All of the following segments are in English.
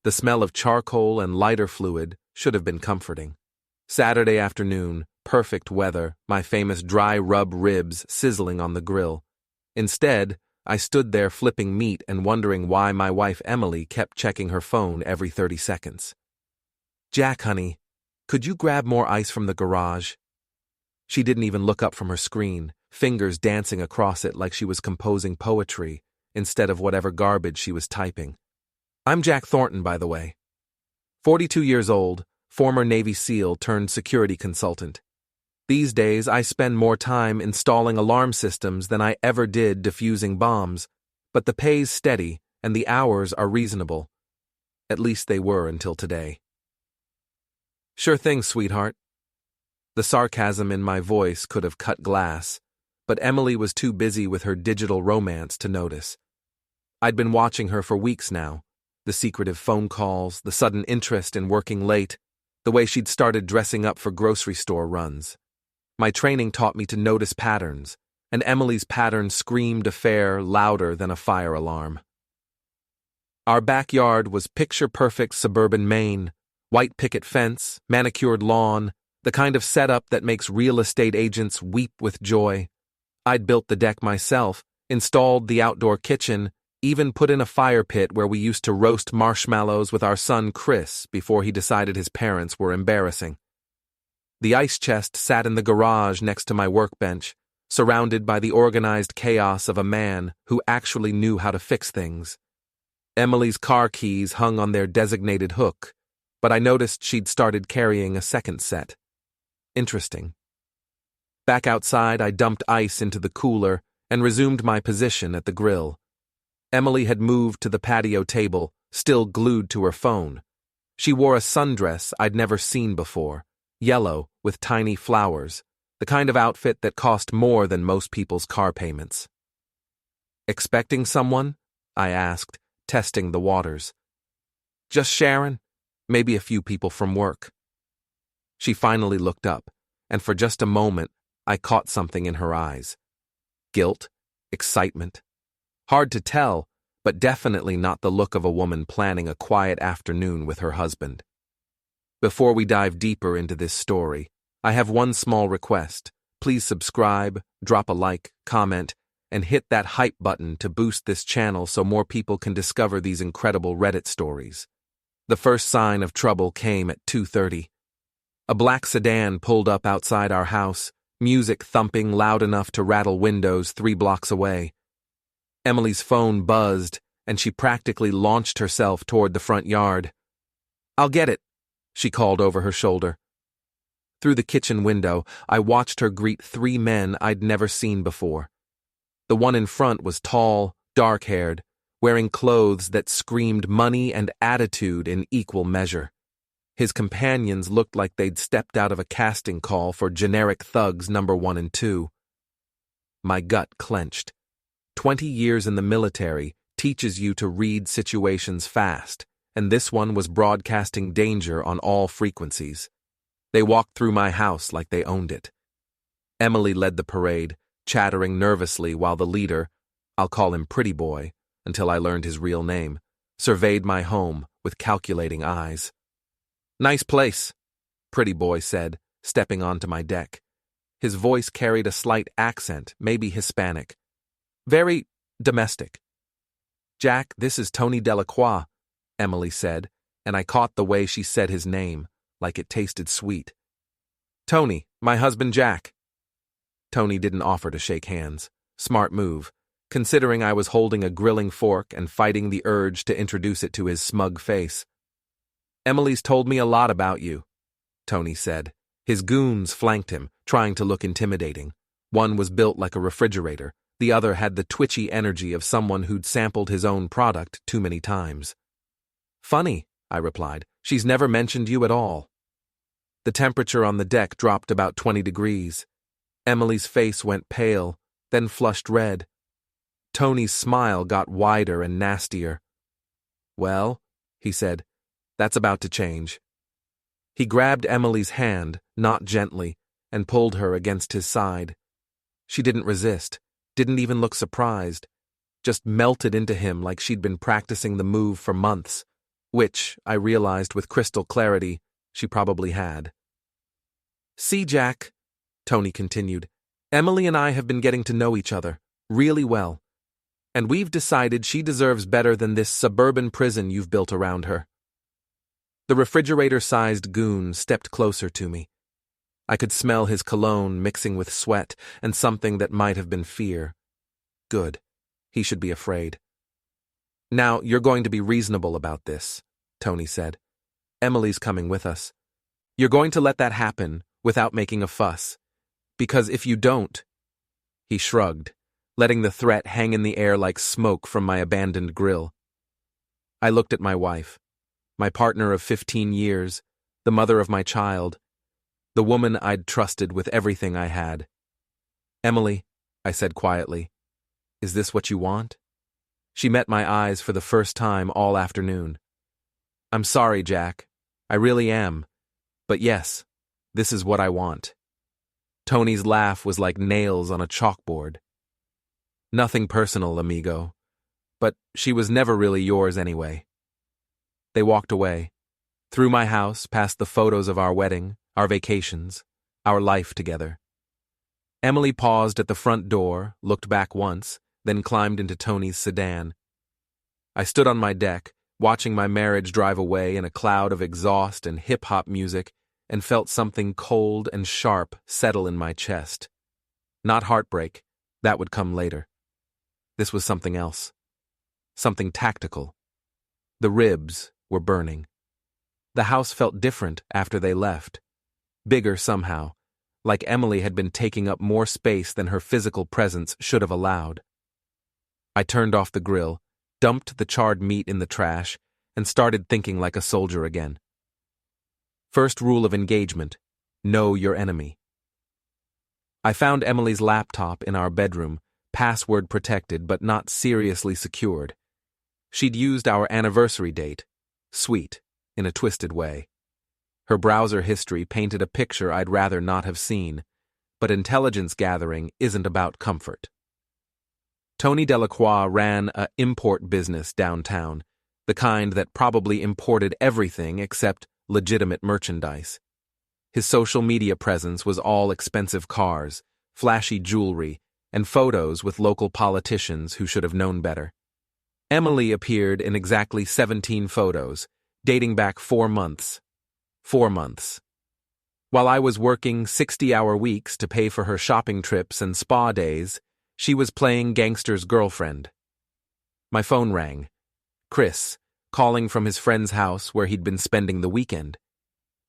The smell of charcoal and lighter fluid should have been comforting. Saturday afternoon, perfect weather, my famous dry rub ribs sizzling on the grill. Instead, I stood there flipping meat and wondering why my wife Emily kept checking her phone every 30 seconds. "Jack, honey, could you grab more ice from the garage?" She didn't even look up from her screen, fingers dancing across it like she was composing poetry instead of whatever garbage she was typing. "I'm Jack Thornton, by the way. 42 years old, former Navy SEAL turned security consultant. These days, I spend more time installing alarm systems than I ever did defusing bombs, but the pay's steady and the hours are reasonable. At least they were until today." "Sure thing, sweetheart." The sarcasm in my voice could have cut glass, but Emily was too busy with her digital romance to notice. I'd been watching her for weeks now. The secretive phone calls, the sudden interest in working late, the way she'd started dressing up for grocery store runs. My training taught me to notice patterns, and Emily's pattern screamed affair louder than a fire alarm. Our backyard was picture-perfect suburban Maine, white picket fence, manicured lawn, the kind of setup that makes real estate agents weep with joy. I'd built the deck myself, installed the outdoor kitchen, even put in a fire pit where we used to roast marshmallows with our son Chris before he decided his parents were embarrassing. The ice chest sat in the garage next to my workbench, surrounded by the organized chaos of a man who actually knew how to fix things. Emily's car keys hung on their designated hook, but I noticed she'd started carrying a second set. Interesting. Back outside, I dumped ice into the cooler and resumed my position at the grill. Emily had moved to the patio table, still glued to her phone. She wore a sundress I'd never seen before, yellow with tiny flowers, the kind of outfit that cost more than most people's car payments. "Expecting someone?" I asked, testing the waters. "Just Sharon, maybe a few people from work." She finally looked up, and for just a moment, I caught something in her eyes. Guilt? Excitement? Hard to tell, but definitely not the look of a woman planning a quiet afternoon with her husband. Before we dive deeper into this story, I have one small request. Please subscribe, drop a like, comment, and hit that hype button to boost this channel so more people can discover these incredible Reddit stories. The first sign of trouble came at 2:30. A black sedan pulled up outside our house, music thumping loud enough to rattle windows 3 blocks away. Emily's phone buzzed, and she practically launched herself toward the front yard. "I'll get it," she called over her shoulder. Through the kitchen window, I watched her greet 3 men I'd never seen before. The one in front was tall, dark-haired, wearing clothes that screamed money and attitude in equal measure. His companions looked like they'd stepped out of a casting call for generic thugs number 1 and 2. My gut clenched. 20 years in the military teaches you to read situations fast, and this one was broadcasting danger on all frequencies. They walked through my house like they owned it. Emily led the parade, chattering nervously while the leader, I'll call him Pretty Boy until I learned his real name, surveyed my home with calculating eyes. "Nice place," Pretty Boy said, stepping onto my deck. His voice carried a slight accent, maybe Hispanic. "Very domestic." "Jack, this is Tony Delacroix," Emily said, and I caught the way she said his name, like it tasted sweet. "Tony, my husband Jack." Tony didn't offer to shake hands. Smart move, considering I was holding a grilling fork and fighting the urge to introduce it to his smug face. "Emily's told me a lot about you," Tony said. His goons flanked him, trying to look intimidating. One was built like a refrigerator. The other had the twitchy energy of someone who'd sampled his own product too many times. "Funny," I replied. "She's never mentioned you at all." The temperature on the deck dropped about 20 degrees. Emily's face went pale, then flushed red. Tony's smile got wider and nastier. "Well," he said, "that's about to change." He grabbed Emily's hand, not gently, and pulled her against his side. She didn't resist. Didn't even look surprised, just melted into him like she'd been practicing the move for months. which, I realized with crystal clarity, she probably had. "See, Jack," Tony continued, "Emily and I have been getting to know each other really well, and we've decided she deserves better than this suburban prison you've built around her." The refrigerator-sized goon stepped closer to me. I could smell his cologne mixing with sweat and something that might have been fear. Good. He should be afraid. "Now, you're going to be reasonable about this," Tony said. "Emily's coming with us. You're going to let that happen without making a fuss. Because if you don't—" He shrugged, letting the threat hang in the air like smoke from my abandoned grill. I looked at my wife, my partner of 15 years, the mother of my child, the woman I'd trusted with everything I had. "Emily," I said quietly, "is this what you want?" She met my eyes for the first time all afternoon. "I'm sorry, Jack. I really am. But yes, this is what I want." Tony's laugh was like nails on a chalkboard. "Nothing personal, amigo. But she was never really yours anyway." They walked away, through my house, past the photos of our wedding, our vacations, our life together. Emily paused at the front door, looked back once, then climbed into Tony's sedan. I stood on my deck, watching my marriage drive away in a cloud of exhaust and hip-hop music, and felt something cold and sharp settle in my chest. Not heartbreak, that would come later. This was something else. Something tactical. The ribs were burning. The house felt different after they left. Bigger somehow, like Emily had been taking up more space than her physical presence should have allowed. I turned off the grill, dumped the charred meat in the trash, and started thinking like a soldier again. First rule of engagement: know your enemy. I found Emily's laptop in our bedroom, password protected but not seriously secured. She'd used our anniversary date, sweet, in a twisted way. Her browser history painted a picture I'd rather not have seen, but intelligence gathering isn't about comfort. Tony Delacroix ran an import business downtown, the kind that probably imported everything except legitimate merchandise. His social media presence was all expensive cars, flashy jewelry, and photos with local politicians who should have known better. Emily appeared in exactly 17 photos, dating back 4 months. 4 months. While I was working 60-hour weeks to pay for her shopping trips and spa days, she was playing gangster's girlfriend. My phone rang. Chris, calling from his friend's house where he'd been spending the weekend.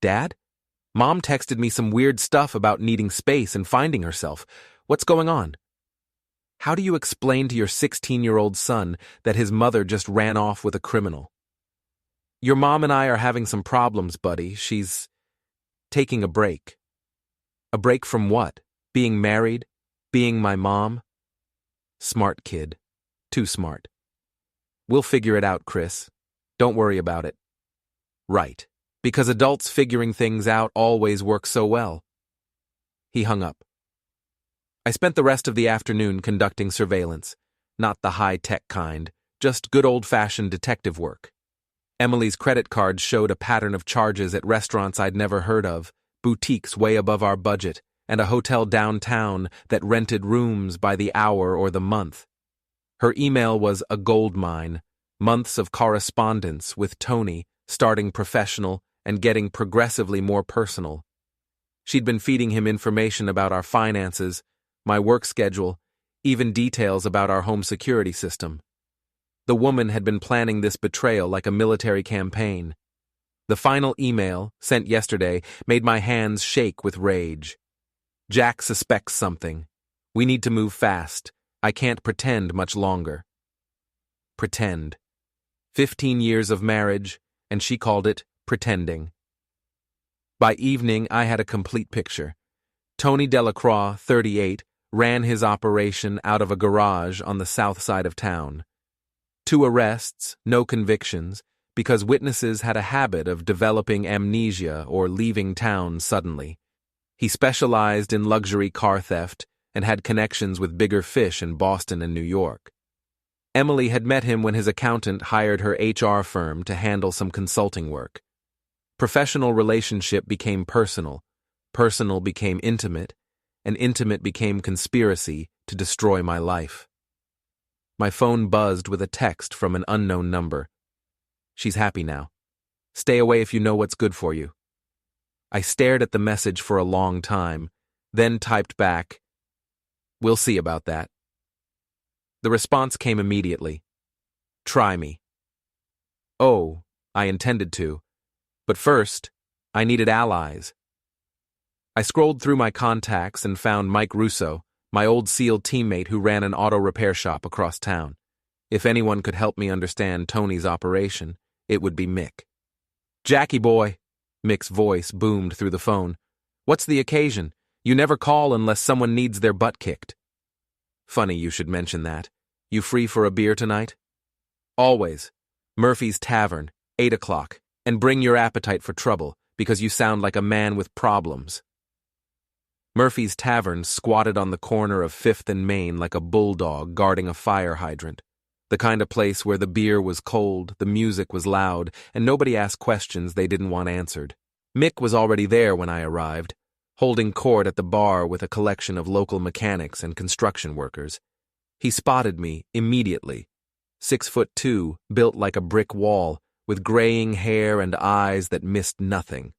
"Dad? Mom texted me some weird stuff about needing space and finding herself. What's going on?" "How do you explain to your 16-year-old son that his mother just ran off with a criminal?" "Your mom and I are having some problems, buddy. She's taking a break." "A break from what? Being married? Being my mom?" Smart kid. Too smart. "We'll figure it out, Chris. Don't worry about it." "Right. Because adults figuring things out always work so well." He hung up. I spent the rest of the afternoon conducting surveillance. Not the high-tech kind, just good old-fashioned detective work. Emily's credit cards showed a pattern of charges at restaurants I'd never heard of, boutiques way above our budget, and a hotel downtown that rented rooms by the hour or the month. Her email was a gold mine, months of correspondence with Tony, starting professional and getting progressively more personal. She'd been feeding him information about our finances, my work schedule, even details about our home security system. The woman had been planning this betrayal like a military campaign. The final email, sent yesterday, made my hands shake with rage. "Jack suspects something. We need to move fast. I can't pretend much longer." Pretend. 15 years of marriage, and she called it pretending. By evening, I had a complete picture. Tony Delacroix, 38, ran his operation out of a garage on the south side of town. 2 arrests, no convictions, because witnesses had a habit of developing amnesia or leaving town suddenly. He specialized in luxury car theft and had connections with bigger fish in Boston and New York. Emily had met him when his accountant hired her HR firm to handle some consulting work. Professional relationship became personal, personal became intimate, and intimate became conspiracy to destroy my life. My phone buzzed with a text from an unknown number. She's happy now. Stay away if you know what's good for you. I stared at the message for a long time, then typed back, "We'll see about that." The response came immediately. "Try me." Oh, I intended to. But first, I needed allies. I scrolled through my contacts and found Mike Russo, my old SEAL teammate who ran an auto repair shop across town. If anyone could help me understand Tony's operation, it would be Mick. "Jackie boy," Mick's voice boomed through the phone. "What's the occasion? You never call unless someone needs their butt kicked." "Funny you should mention that. You free for a beer tonight?" "Always. Murphy's Tavern, 8 o'clock. And bring your appetite for trouble, because you sound like a man with problems." Murphy's Tavern squatted on the corner of 5th and Main like a bulldog guarding a fire hydrant. The kind of place where the beer was cold, the music was loud, and nobody asked questions they didn't want answered. Mick was already there when I arrived, holding court at the bar with a collection of local mechanics and construction workers. He spotted me immediately. 6'2", built like a brick wall, with graying hair and eyes that missed nothing.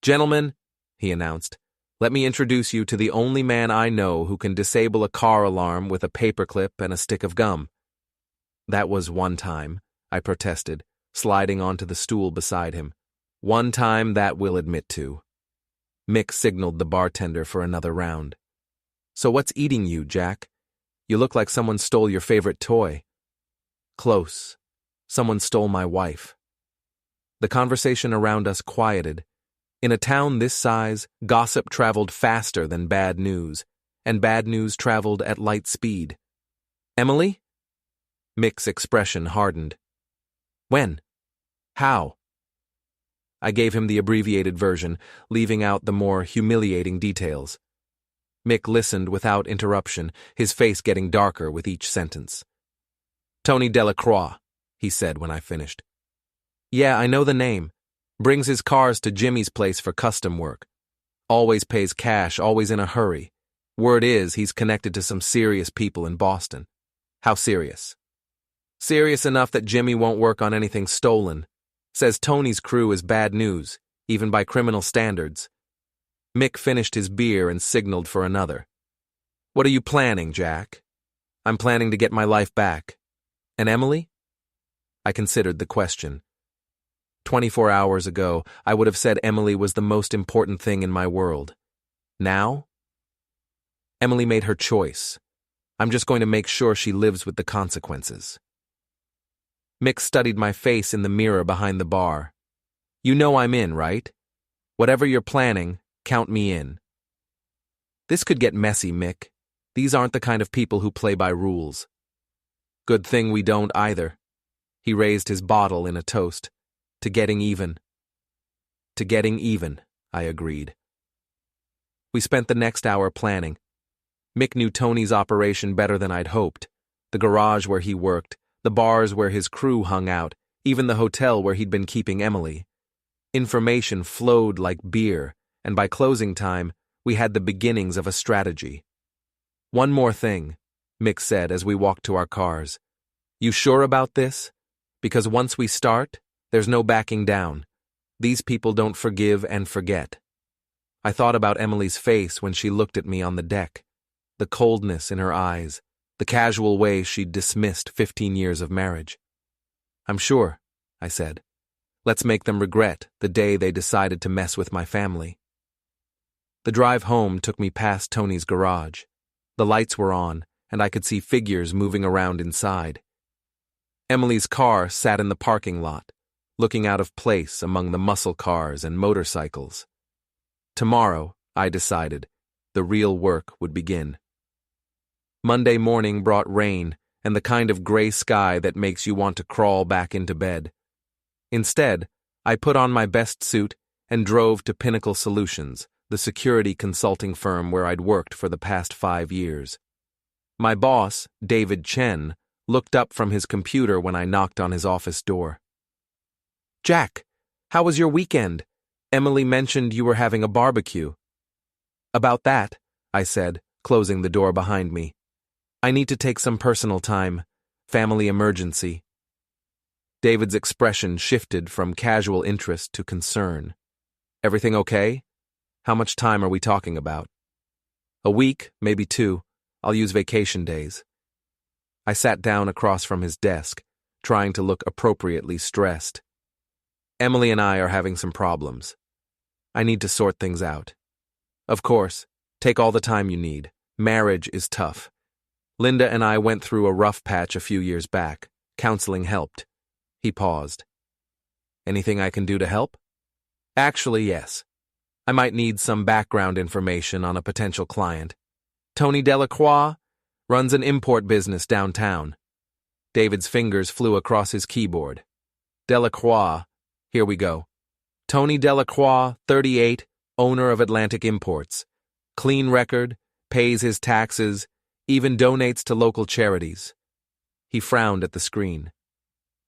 "Gentlemen," he announced, "let me introduce you to the only man I know who can disable a car alarm with a paperclip and a stick of gum." "That was one time," I protested, sliding onto the stool beside him. "One time that we'll admit to." Mick signaled the bartender for another round. "So what's eating you, Jack? You look like someone stole your favorite toy." "Close. Someone stole my wife." The conversation around us quieted. In a town this size, gossip traveled faster than bad news, and bad news traveled at light speed. "Emily?" Mick's expression hardened. "When? How?" I gave him the abbreviated version, leaving out the more humiliating details. Mick listened without interruption, his face getting darker with each sentence. "Tony Delacroix," he said when I finished. "Yeah, I know the name. Brings his cars to Jimmy's place for custom work. Always pays cash, always in a hurry. Word is he's connected to some serious people in Boston." "How serious?" "Serious enough that Jimmy won't work on anything stolen. Says Tony's crew is bad news, even by criminal standards." Mick finished his beer and signaled for another. "What are you planning, Jack?" "I'm planning to get my life back." "And Emily?" I considered the question. 24 hours ago, I would have said Emily was the most important thing in my world. Now? Emily made her choice. I'm just going to make sure she lives with the consequences. Mick studied my face in the mirror behind the bar. "You know I'm in, right? Whatever you're planning, count me in." "This could get messy, Mick. These aren't the kind of people who play by rules." "Good thing we don't either." He raised his bottle in a toast. "To getting even." "To getting even," I agreed. We spent the next hour planning. Mick knew Tony's operation better than I'd hoped. The garage where he worked, the bars where his crew hung out, even the hotel where he'd been keeping Emily. Information flowed like beer, and by closing time, we had the beginnings of a strategy. "One more thing," Mick said as we walked to our cars. "You sure about this? Because once we start, there's no backing down. These people don't forgive and forget." I thought about Emily's face when she looked at me on the deck, the coldness in her eyes, the casual way she'd dismissed 15 years of marriage. "I'm sure," I said. "Let's make them regret the day they decided to mess with my family." The drive home took me past Tony's garage. The lights were on, and I could see figures moving around inside. Emily's car sat in the parking lot, looking out of place among the muscle cars and motorcycles. Tomorrow, I decided, the real work would begin. Monday morning brought rain and the kind of gray sky that makes you want to crawl back into bed. Instead, I put on my best suit and drove to Pinnacle Solutions, the security consulting firm where I'd worked for the past 5 years. My boss, David Chen, looked up from his computer when I knocked on his office door. "Jack, how was your weekend? Emily mentioned you were having a barbecue." "About that," I said, closing the door behind me. "I need to take some personal time. Family emergency." David's expression shifted from casual interest to concern. "Everything okay? How much time are we talking about?" "A week, maybe 2. I'll use vacation days." I sat down across from his desk, trying to look appropriately stressed. "Emily and I are having some problems. I need to sort things out." "Of course, take all the time you need. Marriage is tough. Linda and I went through a rough patch a few years back. Counseling helped." He paused. "Anything I can do to help?" "Actually, yes. I might need some background information on a potential client. Tony Delacroix runs an import business downtown." David's fingers flew across his keyboard. "Delacroix, here we go. Tony Delacroix, 38, owner of Atlantic Imports. Clean record, pays his taxes, even donates to local charities." He frowned at the screen.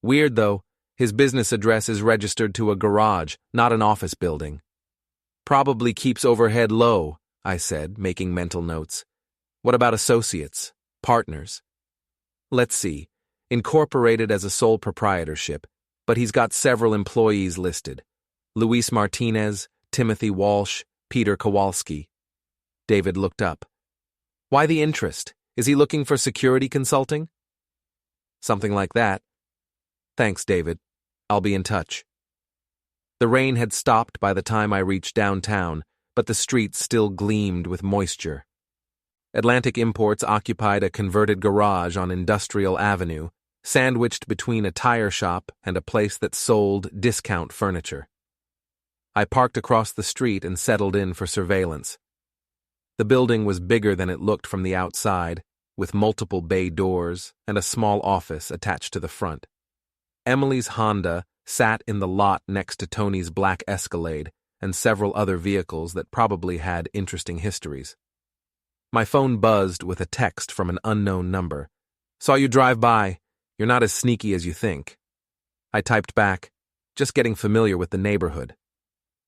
"Weird, though. His business address is registered to a garage, not an office building." "Probably keeps overhead low," I said, making mental notes. "What about associates? Partners?" "Let's see. Incorporated as a sole proprietorship, but he's got several employees listed. Luis Martinez, Timothy Walsh, Peter Kowalski." David looked up. "Why the interest? Is he looking for security consulting?" "Something like that." "Thanks, David. I'll be in touch." The rain had stopped by the time I reached downtown, but the streets still gleamed with moisture. Atlantic Imports occupied a converted garage on Industrial Avenue, sandwiched between a tire shop and a place that sold discount furniture. I parked across the street and settled in for surveillance. The building was bigger than it looked from the outside, with multiple bay doors and a small office attached to the front. Emily's Honda sat in the lot next to Tony's black Escalade and several other vehicles that probably had interesting histories. My phone buzzed with a text from an unknown number. "Saw you drive by. You're not as sneaky as you think." I typed back, "Just getting familiar with the neighborhood."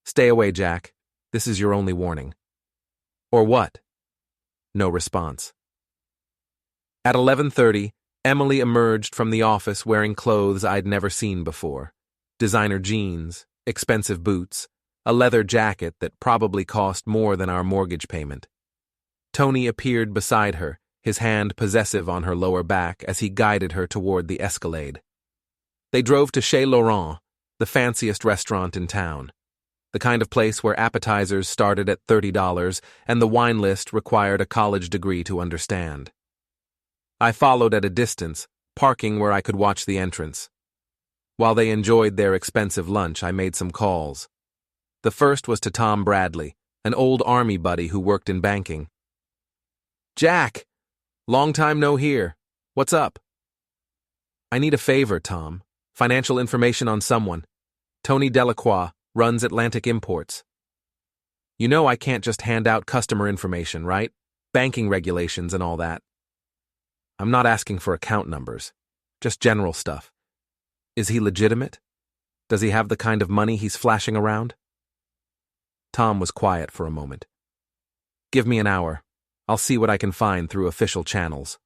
"Stay away, Jack. This is your only warning." "Or what?" No response. At 11:30, Emily emerged from the office wearing clothes I'd never seen before. Designer jeans, expensive boots, a leather jacket that probably cost more than our mortgage payment. Tony appeared beside her, his hand possessive on her lower back as he guided her toward the Escalade. They drove to Chez Laurent, the fanciest restaurant in town. The kind of place where appetizers started at $30 and the wine list required a college degree to understand. I followed at a distance, parking where I could watch the entrance. While they enjoyed their expensive lunch, I made some calls. The first was to Tom Bradley, an old Army buddy who worked in banking. "Jack! Long time no hear. What's up?" "I need a favor, Tom. Financial information on someone. Tony Delacroix runs Atlantic Imports." "You know I can't just hand out customer information, right? Banking regulations and all that." "I'm not asking for account numbers. Just general stuff. Is he legitimate? Does he have the kind of money he's flashing around?" Tom was quiet for a moment. "Give me an hour. I'll see what I can find through official channels."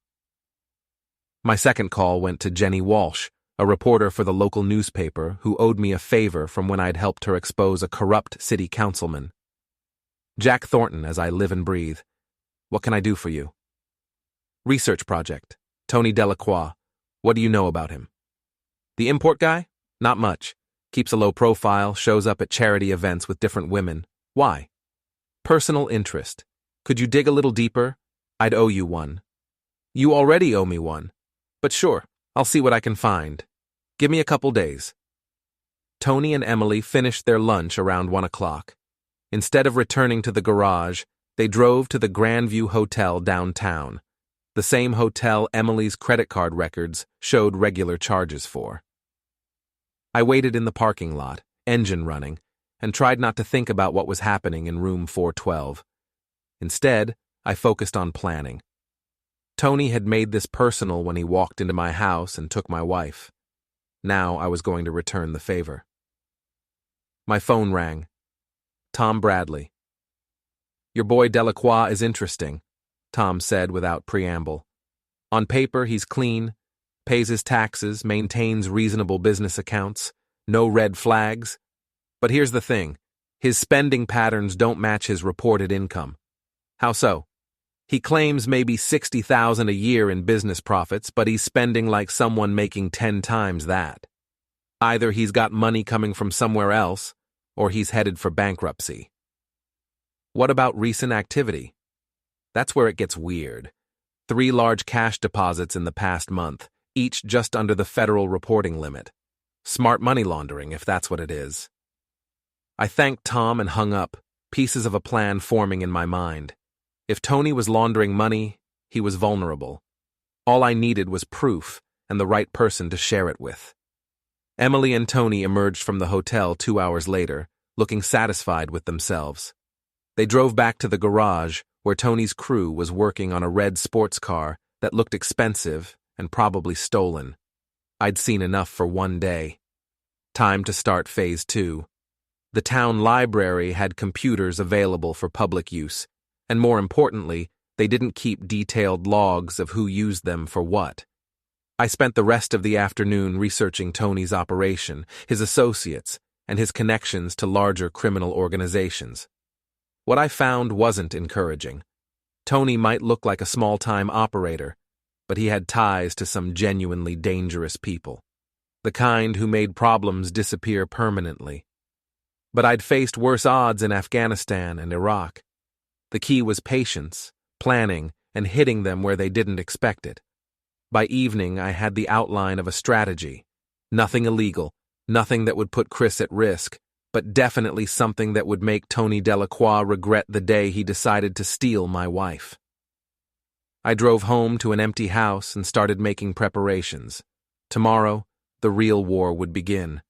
My second call went to Jenny Walsh, a reporter for the local newspaper who owed me a favor from when I'd helped her expose a corrupt city councilman. "Jack Thornton, as I live and breathe. What can I do for you?" "Research project. Tony Delacroix. What do you know about him?" "The import guy? Not much. Keeps a low profile, shows up at charity events with different women. Why?" "Personal interest. Could you dig a little deeper? I'd owe you one." "You already owe me one. But sure, I'll see what I can find. Give me a couple days." Tony and Emily finished their lunch around 1 o'clock. Instead of returning to the garage, they drove to the Grandview Hotel downtown, the same hotel Emily's credit card records showed regular charges for. I waited in the parking lot, engine running, and tried not to think about what was happening in room 412. Instead, I focused on planning. Tony had made this personal when he walked into my house and took my wife. Now I was going to return the favor. My phone rang. Tom Bradley. "Your boy Delacroix is interesting," Tom said without preamble. "On paper, he's clean, pays his taxes, maintains reasonable business accounts, no red flags. But here's the thing, his spending patterns don't match his reported income." "How so?" "He claims maybe $60,000 a year in business profits, but he's spending like someone making 10 times that. Either he's got money coming from somewhere else, or he's headed for bankruptcy." "What about recent activity?" "That's where it gets weird. 3 large cash deposits in the past month, each just under the federal reporting limit. Smart money laundering, if that's what it is." I thanked Tom and hung up, pieces of a plan forming in my mind. If Tony was laundering money, he was vulnerable. All I needed was proof and the right person to share it with. Emily and Tony emerged from the hotel 2 hours later, looking satisfied with themselves. They drove back to the garage, where Tony's crew was working on a red sports car that looked expensive and probably stolen. I'd seen enough for one day. Time to start Phase 2. The town library had computers available for public use, and more importantly, they didn't keep detailed logs of who used them for what. I spent the rest of the afternoon researching Tony's operation, his associates, and his connections to larger criminal organizations. What I found wasn't encouraging. Tony might look like a small-time operator, but he had ties to some genuinely dangerous people, the kind who made problems disappear permanently. But I'd faced worse odds in Afghanistan and Iraq. The key was patience, planning, and hitting them where they didn't expect it. By evening, I had the outline of a strategy. Nothing illegal, nothing that would put Chris at risk, but definitely something that would make Tony Delacroix regret the day he decided to steal my wife. I drove home to an empty house and started making preparations. Tomorrow, the real war would begin.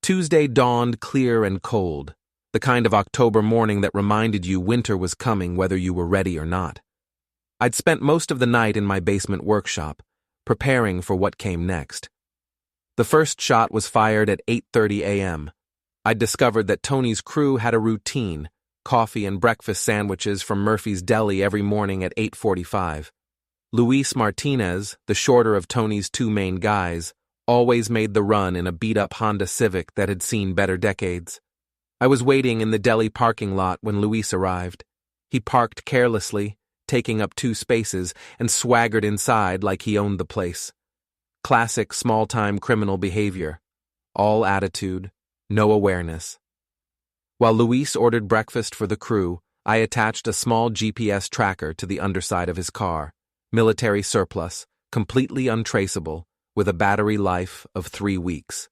Tuesday dawned clear and cold, the kind of October morning that reminded you winter was coming whether you were ready or not. I'd spent most of the night in my basement workshop, preparing for what came next. The first shot was fired at 8:30 a.m. I'd discovered that Tony's crew had a routine, coffee and breakfast sandwiches from Murphy's Deli every morning at 8:45. Luis Martinez, the shorter of Tony's 2 main guys, always made the run in a beat-up Honda Civic that had seen better decades. I was waiting in the deli parking lot when Luis arrived. He parked carelessly, taking up 2 spaces, and swaggered inside like he owned the place. Classic small-time criminal behavior. All attitude, no awareness. While Luis ordered breakfast for the crew, I attached a small GPS tracker to the underside of his car, military surplus, completely untraceable, with a battery life of 3 weeks.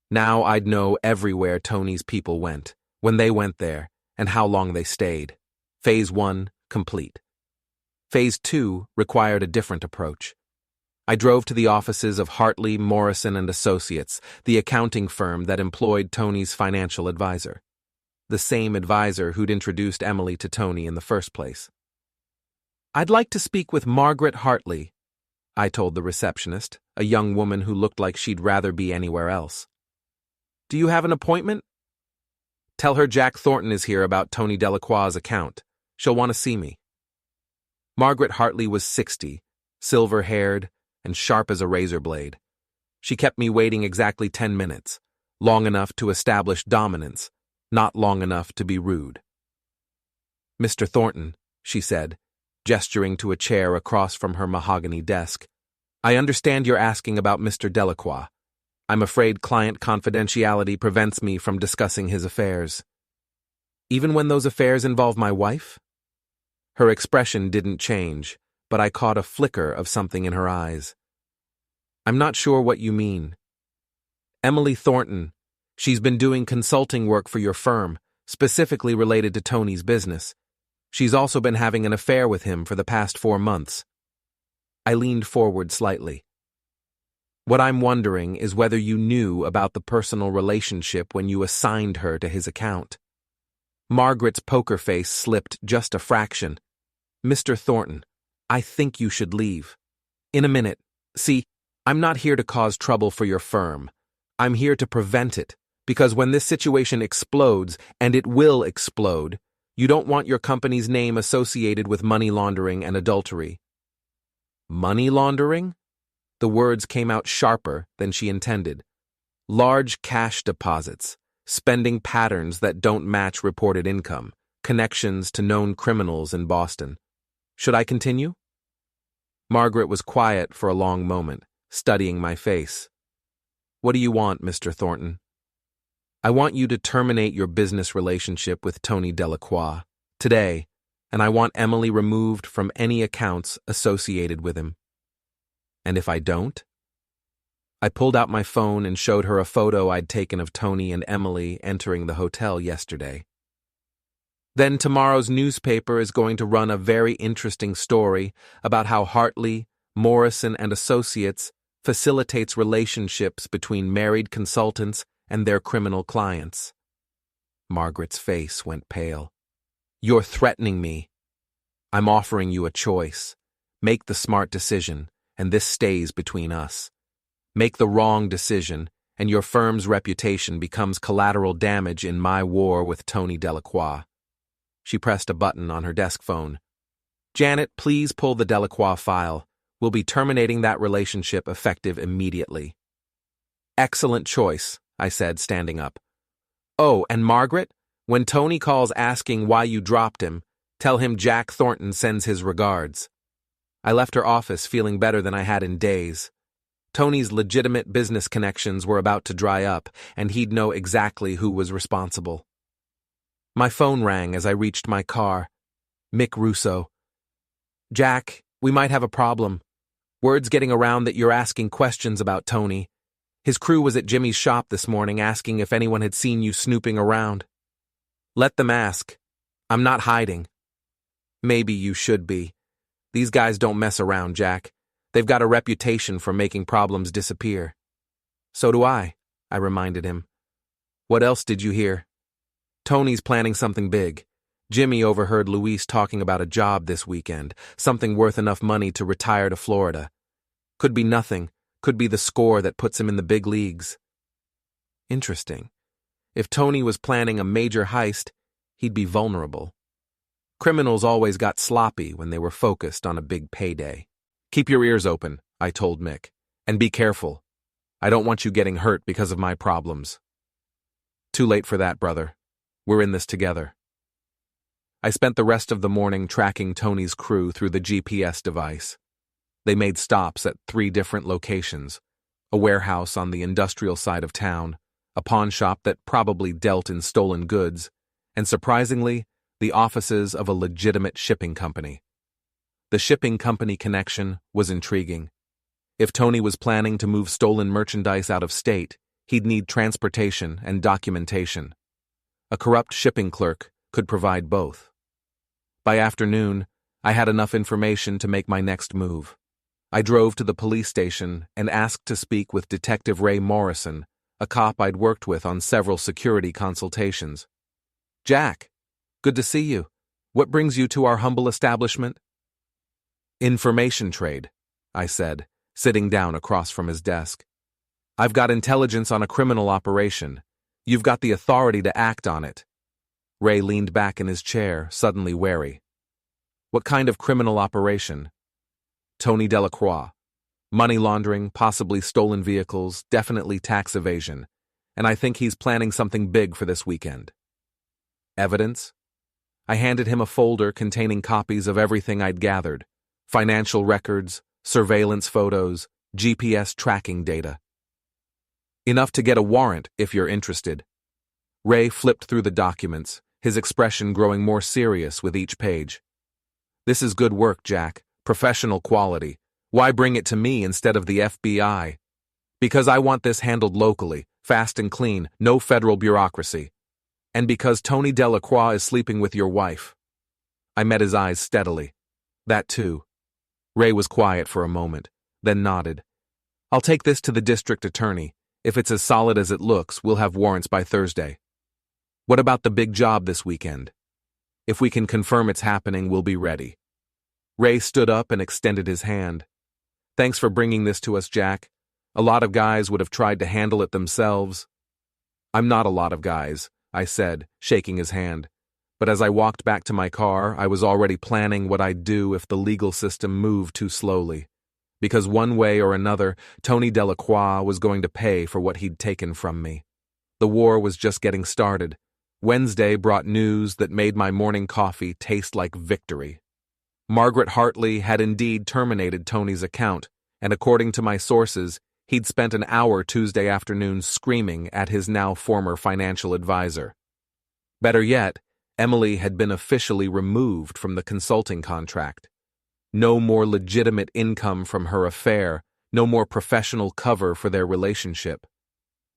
Now I'd know everywhere Tony's people went, when they went there, and how long they stayed. Phase 1 complete. Phase 2 required a different approach. I drove to the offices of Hartley, Morrison & Associates, the accounting firm that employed Tony's financial advisor. The same advisor who'd introduced Emily to Tony in the first place. "I'd like to speak with Margaret Hartley," I told the receptionist, a young woman who looked like she'd rather be anywhere else. "Do you have an appointment?" "Tell her Jack Thornton is here about Tony Delacroix's account. She'll want to see me." Margaret Hartley was 60, silver-haired, and sharp as a razor blade. She kept me waiting exactly 10 minutes, long enough to establish dominance, not long enough to be rude. "Mr. Thornton," she said, gesturing to a chair across from her mahogany desk, "I understand you're asking about Mr. Delacroix. I'm afraid client confidentiality prevents me from discussing his affairs." "Even when those affairs involve my wife?" Her expression didn't change, but I caught a flicker of something in her eyes. "I'm not sure what you mean." "Emily Thornton. She's been doing consulting work for your firm, specifically related to Tony's business. She's also been having an affair with him for the past 4 months. I leaned forward slightly. "What I'm wondering is whether you knew about the personal relationship when you assigned her to his account." Margaret's poker face slipped just a fraction. "Mr. Thornton, I think you should leave. In a minute. See, I'm not here to cause trouble for your firm. I'm here to prevent it, because when this situation explodes, and it will explode, you don't want your company's name associated with money laundering and adultery. Money laundering? The words came out sharper than she intended. Large cash deposits, spending patterns that don't match reported income, connections to known criminals in Boston. Should I continue? Margaret was quiet for a long moment, studying my face. What do you want, Mr. Thornton? I want you to terminate your business relationship with Tony Delacroix today, and I want Emily removed from any accounts associated with him. And if I don't? I pulled out my phone and showed her a photo I'd taken of Tony and Emily entering the hotel yesterday. Then tomorrow's newspaper is going to run a very interesting story about how Hartley, Morrison and Associates facilitates relationships between married consultants and their criminal clients. Margaret's face went pale. You're threatening me. I'm offering you a choice. Make the smart decision, and this stays between us. Make the wrong decision, and your firm's reputation becomes collateral damage in my war with Tony Delacroix. She pressed a button on her desk phone. Janet, please pull the Delacroix file. We'll be terminating that relationship effective immediately. Excellent choice, I said, standing up. Oh, and Margaret, when Tony calls asking why you dropped him, tell him Jack Thornton sends his regards. I left her office feeling better than I had in days. Tony's legitimate business connections were about to dry up, and he'd know exactly who was responsible. My phone rang as I reached my car. Mick Russo. Jack, we might have a problem. Word's getting around that you're asking questions about Tony. His crew was at Jimmy's shop this morning asking if anyone had seen you snooping around. Let them ask. I'm not hiding. Maybe you should be. These guys don't mess around, Jack. They've got a reputation for making problems disappear. So do I reminded him. What else did you hear? Tony's planning something big. Jimmy overheard Luis talking about a job this weekend, something worth enough money to retire to Florida. Could be nothing, could be the score that puts him in the big leagues. Interesting. If Tony was planning a major heist, he'd be vulnerable. Criminals always got sloppy when they were focused on a big payday. Keep your ears open, I told Mick, and be careful. I don't want you getting hurt because of my problems. Too late for that, brother. We're in this together. I spent the rest of the morning tracking Tony's crew through the GPS device. They made stops at 3 different locations: a warehouse on the industrial side of town, a pawn shop that probably dealt in stolen goods, and surprisingly, the offices of a legitimate shipping company. The shipping company connection was intriguing. If Tony was planning to move stolen merchandise out of state, he'd need transportation and documentation. A corrupt shipping clerk could provide both. By afternoon, I had enough information to make my next move. I drove to the police station and asked to speak with Detective Ray Morrison, a cop I'd worked with on several security consultations. Jack, good to see you. What brings you to our humble establishment? Information trade, I said, sitting down across from his desk. I've got intelligence on a criminal operation. You've got the authority to act on it. Ray leaned back in his chair, suddenly wary. What kind of criminal operation? Tony Delacroix. Money laundering, possibly stolen vehicles, definitely tax evasion. And I think he's planning something big for this weekend. Evidence? I handed him a folder containing copies of everything I'd gathered. Financial records, surveillance photos, GPS tracking data. Enough to get a warrant if you're interested. Ray flipped through the documents, his expression growing more serious with each page. This is good work, Jack. Professional quality. Why bring it to me instead of the FBI? Because I want this handled locally, fast and clean, no federal bureaucracy. And because Tony Delacroix is sleeping with your wife. I met his eyes steadily. That too. Ray was quiet for a moment, then nodded. I'll take this to the district attorney. If it's as solid as it looks, we'll have warrants by Thursday. What about the big job this weekend? If we can confirm it's happening, we'll be ready. Ray stood up and extended his hand. Thanks for bringing this to us, Jack. A lot of guys would have tried to handle it themselves. I'm not a lot of guys, I said, shaking his hand. But as I walked back to my car, I was already planning what I'd do if the legal system moved too slowly. Because one way or another, Tony Delacroix was going to pay for what he'd taken from me. The war was just getting started. Wednesday brought news that made my morning coffee taste like victory. Margaret Hartley had indeed terminated Tony's account, and according to my sources, he'd spent an hour Tuesday afternoon screaming at his now former financial advisor. Better yet, Emily had been officially removed from the consulting contract. No more legitimate income from her affair, no more professional cover for their relationship.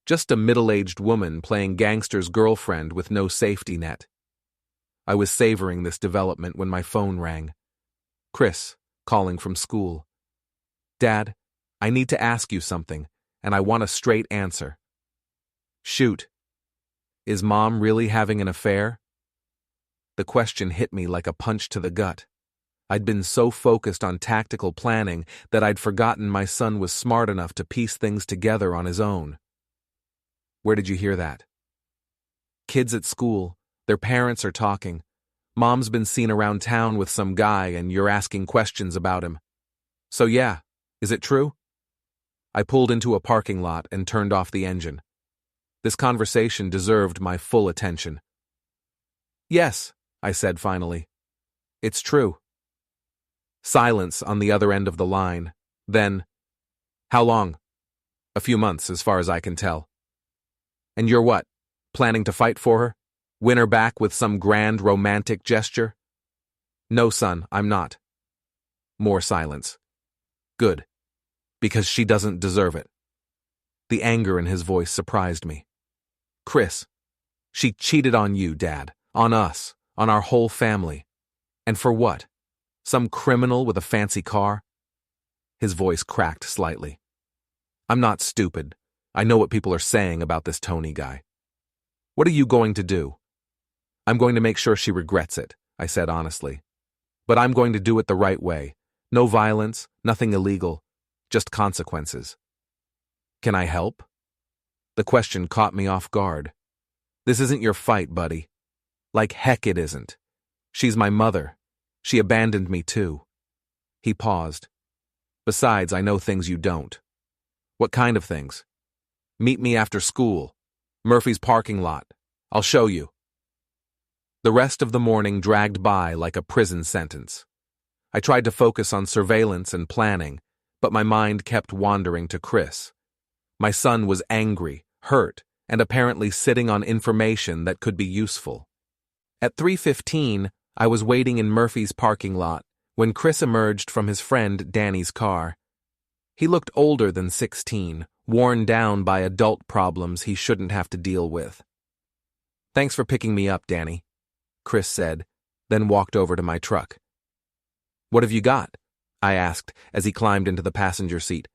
Just a middle-aged woman playing gangster's girlfriend with no safety net. I was savoring this development when my phone rang. Chris, calling from school. Dad, I need to ask you something, and I want a straight answer. Shoot. Is Mom really having an affair? The question hit me like a punch to the gut. I'd been so focused on tactical planning that I'd forgotten my son was smart enough to piece things together on his own. Where did you hear that? Kids at school, their parents are talking. Mom's been seen around town with some guy and you're asking questions about him. So yeah, is it true? I pulled into a parking lot and turned off the engine. This conversation deserved my full attention. Yes, I said finally. It's true. Silence on the other end of the line. Then, how long? A few months, as far as I can tell. And you're what? Planning to fight for her? Win her back with some grand romantic gesture? No, son, I'm not. More silence. Good. Because she doesn't deserve it. The anger in his voice surprised me. Chris, she cheated on you, Dad, on us, on our whole family. And for what? Some criminal with a fancy car? His voice cracked slightly. I'm not stupid. I know what people are saying about this Tony guy. What are you going to do? I'm going to make sure she regrets it, I said honestly. But I'm going to do it the right way. No violence, nothing illegal, just consequences. Can I help? The question caught me off guard. This isn't your fight, buddy. Like heck it isn't. She's my mother. She abandoned me too. He paused. Besides, I know things you don't. What kind of things? Meet me after school. Murphy's parking lot. I'll show you. The rest of the morning dragged by like a prison sentence. I tried to focus on surveillance and planning, but my mind kept wandering to Chris. My son was angry, hurt, and apparently sitting on information that could be useful. At 3:15, I was waiting in Murphy's parking lot when Chris emerged from his friend Danny's car. He looked older than 16, worn down by adult problems he shouldn't have to deal with. Thanks for picking me up, Danny, Chris said, then walked over to my truck. What have you got? I asked as he climbed into the passenger seat.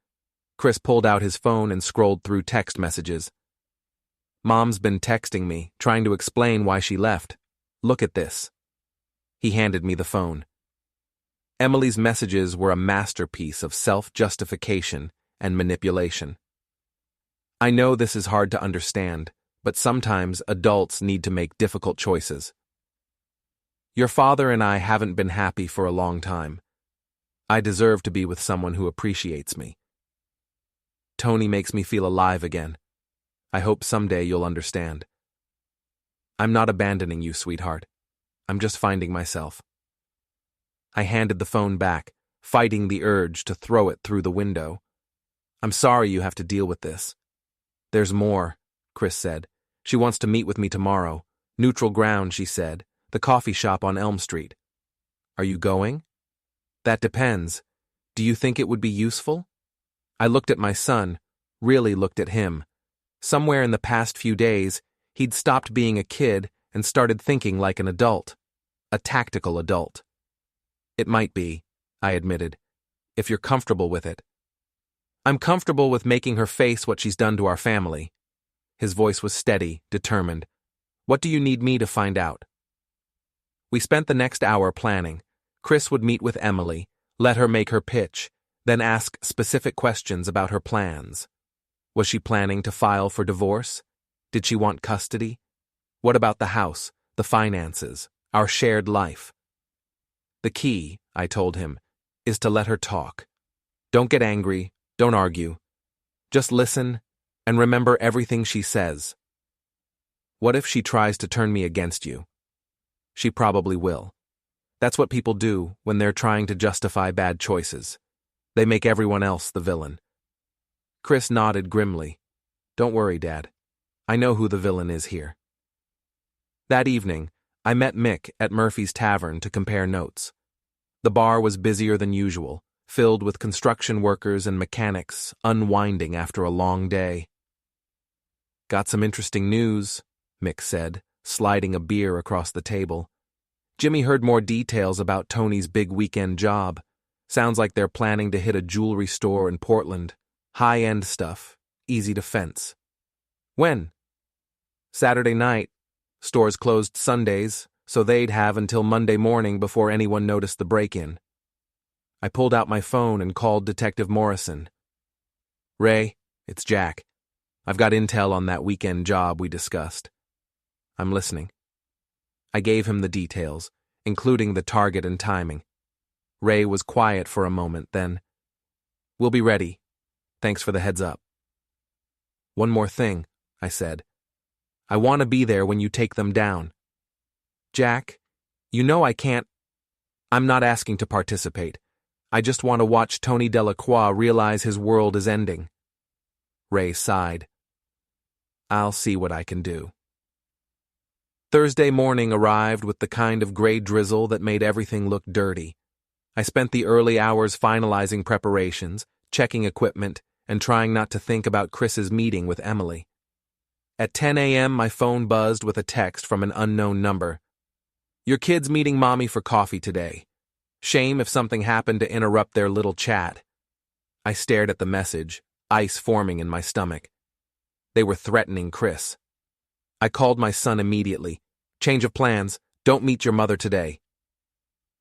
Chris pulled out his phone and scrolled through text messages. Mom's been texting me, trying to explain why she left. Look at this. He handed me the phone. Emily's messages were a masterpiece of self-justification and manipulation. I know this is hard to understand, but sometimes adults need to make difficult choices. Your father and I haven't been happy for a long time. I deserve to be with someone who appreciates me. Tony makes me feel alive again. I hope someday you'll understand. I'm not abandoning you, sweetheart. I'm just finding myself. I handed the phone back, fighting the urge to throw it through the window. I'm sorry you have to deal with this. There's more, Chris said. She wants to meet with me tomorrow. Neutral ground, she said. The coffee shop on Elm Street. Are you going? That depends. Do you think it would be useful? I looked at my son, really looked at him. Somewhere in the past few days, he'd stopped being a kid and started thinking like an adult. A tactical adult. It might be, I admitted, if you're comfortable with it. I'm comfortable with making her face what she's done to our family. His voice was steady, determined. What do you need me to find out? We spent the next hour planning. Chris would meet with Emily, let her make her pitch, then ask specific questions about her plans. Was she planning to file for divorce? Did she want custody? What about the house, the finances, our shared life? The key, I told him, is to let her talk. Don't get angry, don't argue. Just listen and remember everything she says. What if she tries to turn me against you? She probably will. That's what people do when they're trying to justify bad choices. They make everyone else the villain. Chris nodded grimly. Don't worry, Dad. I know who the villain is here. That evening, I met Mick at Murphy's Tavern to compare notes. The bar was busier than usual, filled with construction workers and mechanics unwinding after a long day. Got some interesting news, Mick said, sliding a beer across the table. Jimmy heard more details about Tony's big weekend job. Sounds like they're planning to hit a jewelry store in Portland. High-end stuff, easy to fence. When? Saturday night. Stores closed Sundays, so they'd have until Monday morning before anyone noticed the break-in. I pulled out my phone and called Detective Morrison. Ray, it's Jack. I've got intel on that weekend job we discussed. I'm listening. I gave him the details, including the target and timing. Ray was quiet for a moment, then, "We'll be ready. Thanks for the heads up." "One more thing," I said. "I want to be there when you take them down." "Jack, you know I can't. I'm not asking to participate. I just want to watch Tony Delacroix realize his world is ending." Ray sighed. "I'll see what I can do." Thursday morning arrived with the kind of gray drizzle that made everything look dirty. I spent the early hours finalizing preparations, checking equipment, and trying not to think about Chris's meeting with Emily. At 10 a.m., my phone buzzed with a text from an unknown number. "Your kid's meeting Mommy for coffee today. Shame if something happened to interrupt their little chat." I stared at the message, ice forming in my stomach. They were threatening Chris. I called my son immediately. "Change of plans. Don't meet your mother today."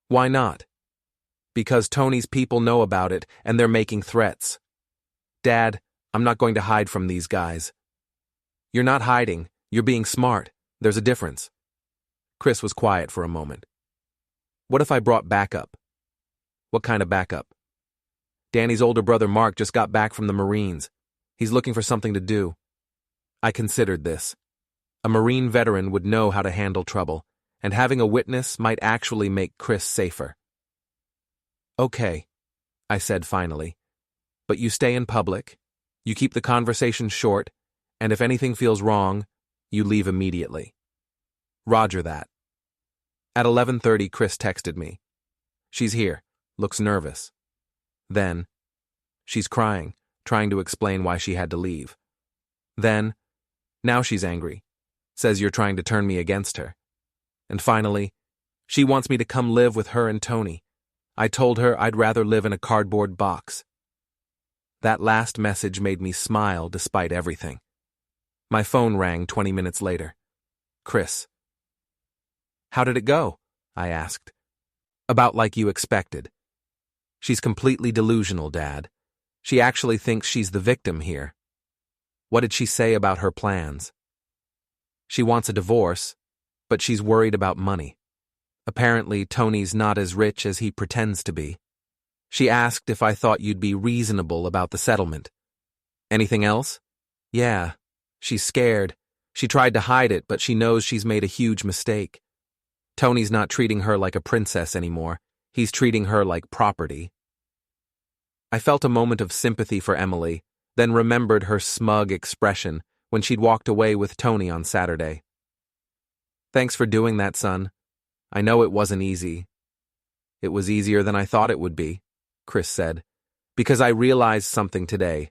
"Why not?" "Because Tony's people know about it and they're making threats." "Dad, I'm not going to hide from these guys." "You're not hiding. You're being smart. There's a difference." Chris was quiet for a moment. "What if I brought backup?" "What kind of backup?" "Danny's older brother Mark just got back from the Marines. He's looking for something to do." I considered this. A Marine veteran would know how to handle trouble, and having a witness might actually make Chris safer. "Okay," I said finally. "But you stay in public, you keep the conversation short, and if anything feels wrong, you leave immediately." "Roger that." At 11:30, Chris texted me. "She's here, looks nervous." Then, "She's crying, trying to explain why she had to leave." Then, "Now she's angry, says you're trying to turn me against her." And finally, "She wants me to come live with her and Tony. I told her I'd rather live in a cardboard box." That last message made me smile despite everything. My phone rang 20 minutes later. "Chris." "How did it go?" I asked. "About like you expected. She's completely delusional, Dad. She actually thinks she's the victim here." "What did she say about her plans?" "She wants a divorce, but she's worried about money. Apparently, Tony's not as rich as he pretends to be. She asked if I thought you'd be reasonable about the settlement." "Anything else?" "Yeah, she's scared. She tried to hide it, but she knows she's made a huge mistake. Tony's not treating her like a princess anymore. He's treating her like property." I felt a moment of sympathy for Emily, then remembered her smug expression when she'd walked away with Tony on Saturday. "Thanks for doing that, son. I know it wasn't easy." "It was easier than I thought it would be," Chris said, "because I realized something today.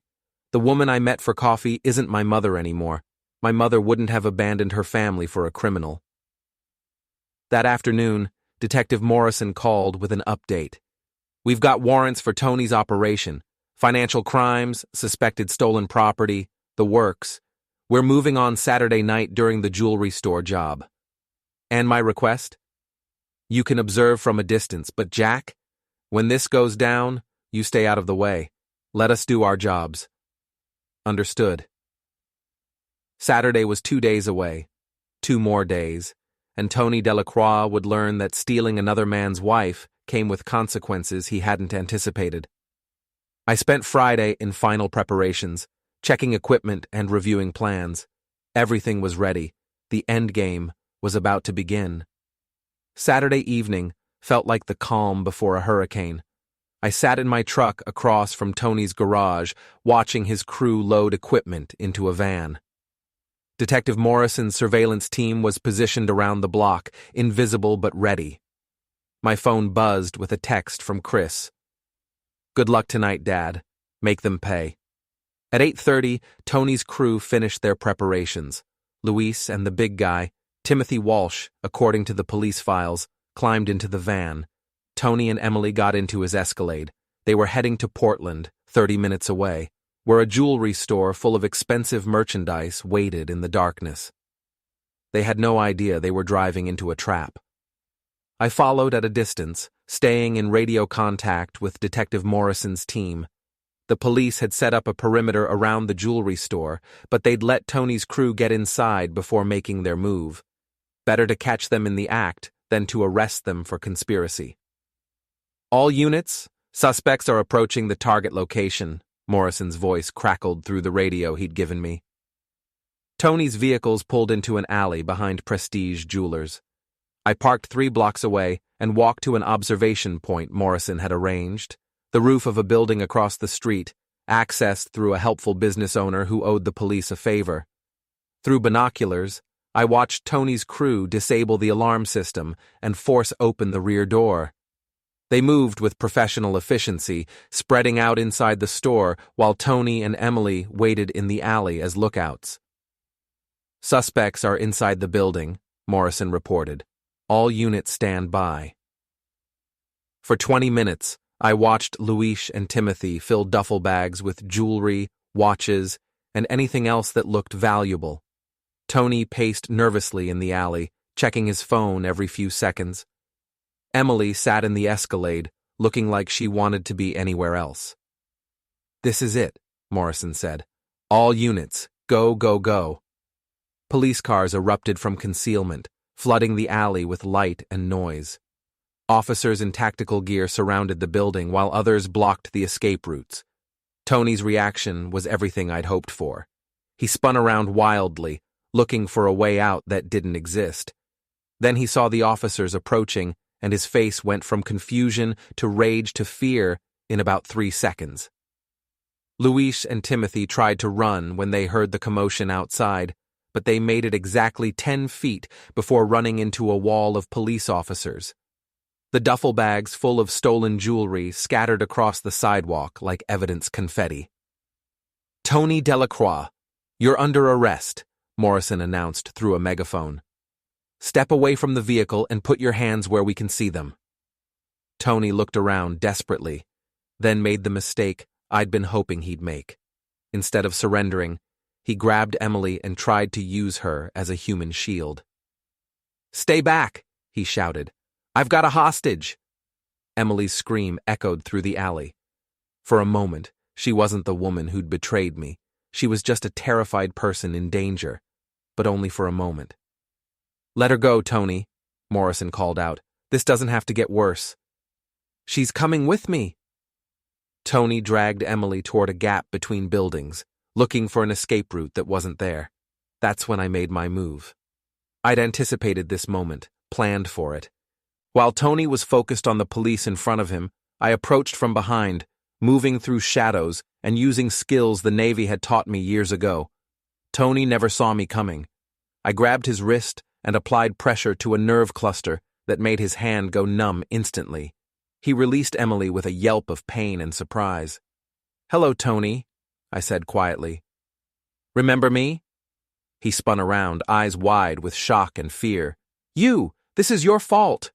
The woman I met for coffee isn't my mother anymore. My mother wouldn't have abandoned her family for a criminal." That afternoon, Detective Morrison called with an update. "We've got warrants for Tony's operation. Financial crimes, suspected stolen property, the works. We're moving on Saturday night during the jewelry store job." "And my request?" You can observe from a distance, but Jack, when this goes down, you stay out of the way. Let us do our jobs. Understood. Saturday was 2 days away. 2 more days, and Tony Delacroix would learn that stealing another man's wife came with consequences he hadn't anticipated. I spent Friday in final preparations, checking equipment and reviewing plans. Everything was ready. The end game was about to begin. Saturday evening felt like the calm before a hurricane. I sat in my truck across from Tony's garage, watching his crew load equipment into a van. Detective Morrison's surveillance team was positioned around the block, invisible but ready. My phone buzzed with a text from Chris. "Good luck tonight, Dad. Make them pay." At 8:30, Tony's crew finished their preparations. Luis and the big guy, Timothy Walsh, according to the police files, climbed into the van. Tony and Emily got into his Escalade. They were heading to Portland, 30 minutes away, where a jewelry store full of expensive merchandise waited in the darkness. They had no idea they were driving into a trap. I followed at a distance, staying in radio contact with Detective Morrison's team. The police had set up a perimeter around the jewelry store, but they'd let Tony's crew get inside before making their move. Better to catch them in the act than to arrest them for conspiracy. "All units, suspects are approaching the target location," Morrison's voice crackled through the radio he'd given me. Tony's vehicles pulled into an alley behind Prestige Jewelers. I parked 3 blocks away and walked to an observation point Morrison had arranged, the roof of a building across the street, accessed through a helpful business owner who owed the police a favor. Through binoculars, I watched Tony's crew disable the alarm system and force open the rear door. They moved with professional efficiency, spreading out inside the store while Tony and Emily waited in the alley as lookouts. "Suspects are inside the building," Morrison reported. "All units stand by." For 20 minutes, I watched Luis and Timothy fill duffel bags with jewelry, watches, and anything else that looked valuable. Tony paced nervously in the alley, checking his phone every few seconds. Emily sat in the Escalade, looking like she wanted to be anywhere else. "This is it," Morrison said. "All units, go, go, go." Police cars erupted from concealment, flooding the alley with light and noise. Officers in tactical gear surrounded the building while others blocked the escape routes. Tony's reaction was everything I'd hoped for. He spun around wildly, looking for a way out that didn't exist. Then he saw the officers approaching, and his face went from confusion to rage to fear in about 3 seconds. Luis and Timothy tried to run when they heard the commotion outside, but they made it exactly 10 feet before running into a wall of police officers. The duffel bags full of stolen jewelry scattered across the sidewalk like evidence confetti. "Tony Delacroix, you're under arrest," Morrison announced through a megaphone. "Step away from the vehicle and put your hands where we can see them." Tony looked around desperately, then made the mistake I'd been hoping he'd make. Instead of surrendering, he grabbed Emily and tried to use her as a human shield. "Stay back," he shouted. "I've got a hostage." Emily's scream echoed through the alley. For a moment, she wasn't the woman who'd betrayed me. She was just a terrified person in danger, but only for a moment. "Let her go, Tony," Morrison called out. "This doesn't have to get worse." "She's coming with me." Tony dragged Emily toward a gap between buildings, looking for an escape route that wasn't there. That's when I made my move. I'd anticipated this moment, planned for it. While Tony was focused on the police in front of him, I approached from behind, moving through shadows and using skills the Navy had taught me years ago. Tony never saw me coming. I grabbed his wrist and applied pressure to a nerve cluster that made his hand go numb instantly. He released Emily with a yelp of pain and surprise. "Hello, Tony," I said quietly. "Remember me?" He spun around, eyes wide with shock and fear. "You! This is your fault!"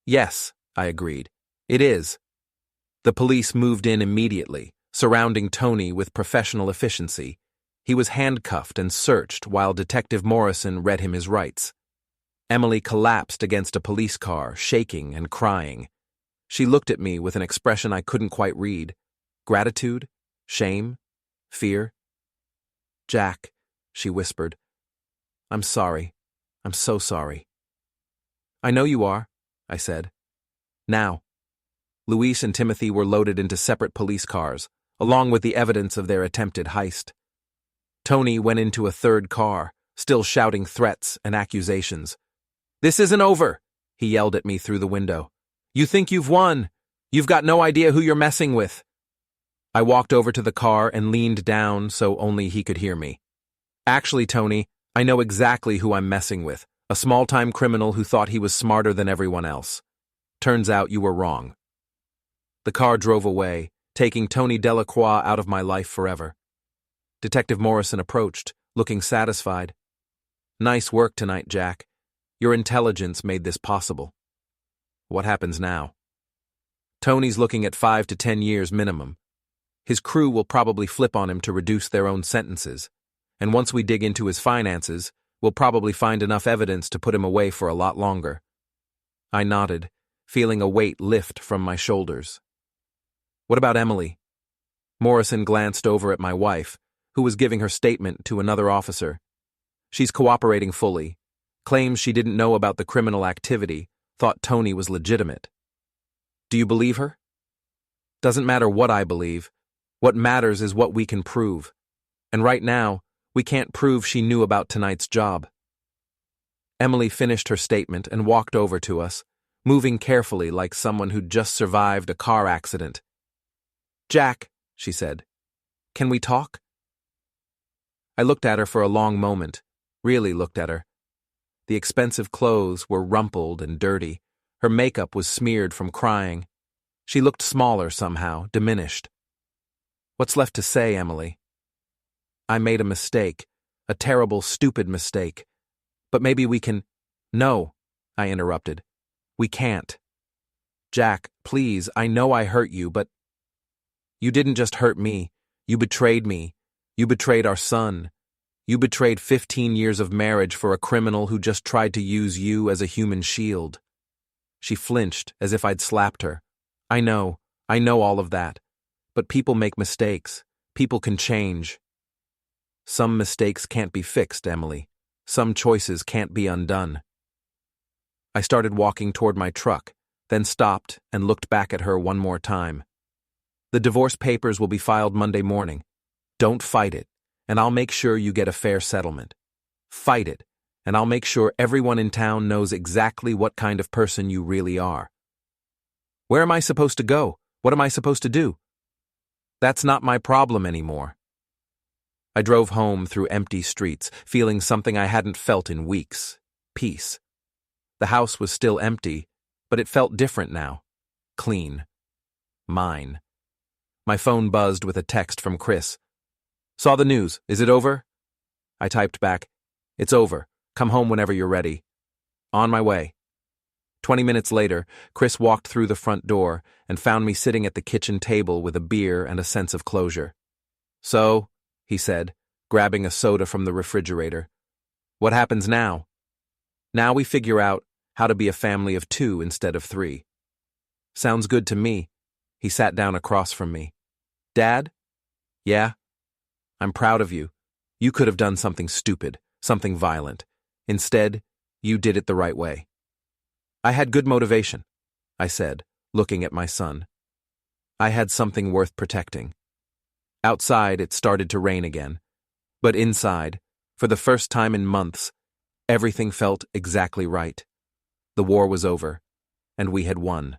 "Yes," I agreed. "It is." The police moved in immediately, surrounding Tony with professional efficiency. He was handcuffed and searched while Detective Morrison read him his rights. Emily collapsed against a police car, shaking and crying. She looked at me with an expression I couldn't quite read. Gratitude? Shame? Fear? "Jack," she whispered. "I'm sorry. I'm so sorry." "I know you are," I said. "Now." Luis and Timothy were loaded into separate police cars, along with the evidence of their attempted heist. Tony went into a third car, still shouting threats and accusations. "This isn't over," he yelled at me through the window. "You think you've won. You've got no idea who you're messing with." I walked over to the car and leaned down so only he could hear me. "Actually, Tony, I know exactly who I'm messing with, a small-time criminal who thought he was smarter than everyone else. Turns out you were wrong." The car drove away, taking Tony Delacroix out of my life forever. Detective Morrison approached, looking satisfied. "Nice work tonight, Jack. Your intelligence made this possible. What happens now?" "Tony's looking at 5 to 10 years minimum. His crew will probably flip on him to reduce their own sentences, and once we dig into his finances, we'll probably find enough evidence to put him away for a lot longer." I nodded, feeling a weight lift from my shoulders. "What about Emily?" Morrison glanced over at my wife, who was giving her statement to another officer. "She's cooperating fully, claims she didn't know about the criminal activity, thought Tony was legitimate." "Do you believe her?" "Doesn't matter what I believe. What matters is what we can prove. And right now, we can't prove she knew about tonight's job." Emily finished her statement and walked over to us, moving carefully like someone who'd just survived a car accident. "Jack," she said, "can we talk?" I looked at her for a long moment, really looked at her. The expensive clothes were rumpled and dirty. Her makeup was smeared from crying. She looked smaller somehow, diminished. "What's left to say, Emily?" "I made a mistake, a terrible, stupid mistake. But maybe we can—" "No," I interrupted. "We can't. Jack, please, I know I hurt you, but—" "You didn't just hurt me. You betrayed me. You betrayed our son. You betrayed 15 years of marriage for a criminal who just tried to use you as a human shield." She flinched as if I'd slapped her. I know all of that. But people make mistakes. People can change." "Some mistakes can't be fixed, Emily. Some choices can't be undone." I started walking toward my truck, then stopped and looked back at her one more time. "The divorce papers will be filed Monday morning. Don't fight it, and I'll make sure you get a fair settlement. Fight it, and I'll make sure everyone in town knows exactly what kind of person you really are." "Where am I supposed to go? What am I supposed to do?" "That's not my problem anymore." I drove home through empty streets, feeling something I hadn't felt in weeks: peace. The house was still empty, but it felt different now. Clean. Mine. My phone buzzed with a text from Chris. "Saw the news. Is it over?" I typed back, "It's over. Come home whenever you're ready." "On my way." 20 minutes later, Chris walked through the front door and found me sitting at the kitchen table with a beer and a sense of closure. "So," he said, grabbing a soda from the refrigerator, "what happens now?" "Now we figure out how to be a family of 2 instead of 3. "Sounds good to me." He sat down across from me. "Dad?" "Yeah?" "I'm proud of you. You could have done something stupid, something violent. Instead, you did it the right way." "I had good motivation," I said, looking at my son. "I had something worth protecting." Outside, it started to rain again. But inside, for the first time in months, everything felt exactly right. The war was over, and we had won.